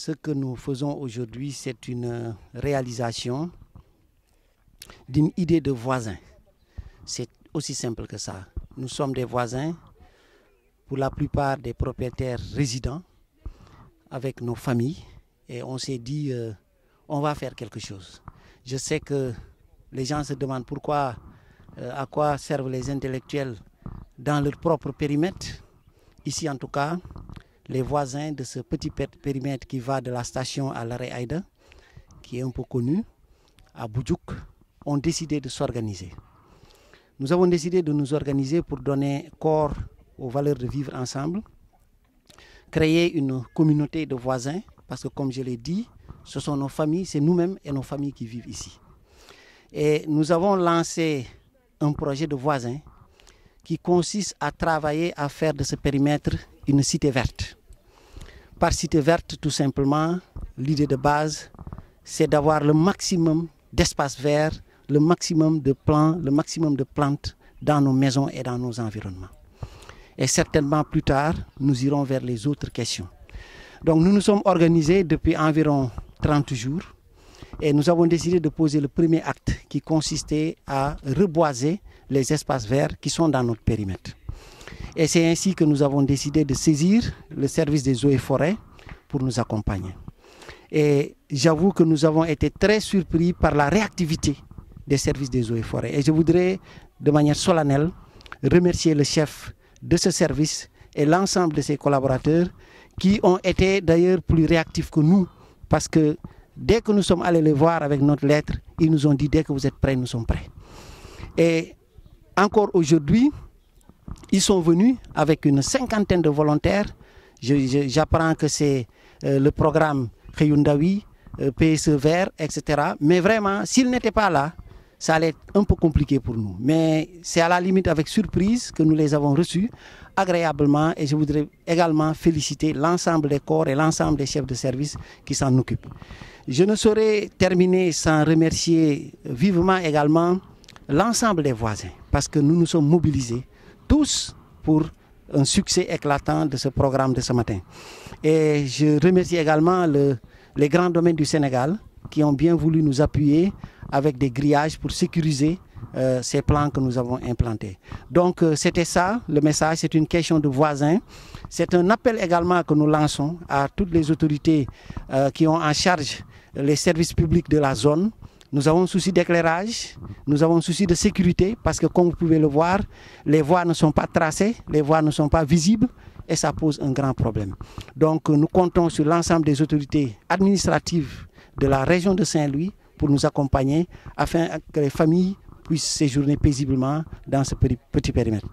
ce que nous faisons aujourd'hui, c'est une réalisation d'une idée de voisin. C'est aussi simple que ça. Nous sommes des voisins, pour la plupart des propriétaires résidents, avec nos familles, et on s'est dit, on va faire quelque chose. Je sais que les gens se demandent pourquoi, à quoi servent les intellectuels dans leur propre périmètre. Ici, en tout cas, les voisins de ce petit périmètre qui va de la station à l'arrêt Aïda, qui est un peu connu, à Boudjouk, ont décidé de s'organiser. Nous avons décidé de nous organiser pour donner corps aux valeurs de vivre ensemble, créer une communauté de voisins, parce que comme je l'ai dit, ce sont nos familles, c'est nous-mêmes et nos familles qui vivent ici. Et nous avons lancé un projet de voisins qui consiste à travailler à faire de ce périmètre une cité verte. Par cité verte, tout simplement, l'idée de base, c'est d'avoir le maximum d'espace vert, le maximum de plants, le maximum de plantes dans nos maisons et dans nos environnements. Et certainement plus tard, nous irons vers les autres questions. Donc nous nous sommes organisés depuis environ 30 jours et nous avons décidé de poser le premier acte qui consistait à reboiser les espaces verts qui sont dans notre périmètre. Et c'est ainsi que nous avons décidé de saisir le service des eaux et forêts pour nous accompagner. Et j'avoue que nous avons été très surpris par la réactivité des services des eaux et forêts. Et je voudrais, de manière solennelle, remercier le chef de ce service et l'ensemble de ses collaborateurs qui ont été d'ailleurs plus réactifs que nous, parce que dès que nous sommes allés les voir avec notre lettre, ils nous ont dit dès que vous êtes prêts, nous sommes prêts. Et encore aujourd'hui, ils sont venus avec une cinquantaine de volontaires. J'apprends que c'est le programme Khayundawi, PSE Vert, etc. Mais vraiment, s'ils n'étaient pas là, ça allait être un peu compliqué pour nous. Mais c'est à la limite avec surprise que nous les avons reçus agréablement. Et je voudrais également féliciter l'ensemble des corps et l'ensemble des chefs de service qui s'en occupent. Je ne saurais terminer sans remercier vivement également l'ensemble des voisins, parce que nous nous sommes mobilisés tous pour un succès éclatant de ce programme de ce matin. Et je remercie également les grands domaines du Sénégal qui ont bien voulu nous appuyer avec des grillages pour sécuriser ces plans que nous avons implantés. Donc c'était ça, le message, c'est une question de voisins. C'est un appel également que nous lançons à toutes les autorités qui ont en charge les services publics de la zone. Nous avons un souci d'éclairage, nous avons un souci de sécurité parce que comme vous pouvez le voir, les voies ne sont pas tracées, les voies ne sont pas visibles et ça pose un grand problème. Donc nous comptons sur l'ensemble des autorités administratives de la région de Saint-Louis pour nous accompagner afin que les familles puissent séjourner paisiblement dans ce petit périmètre.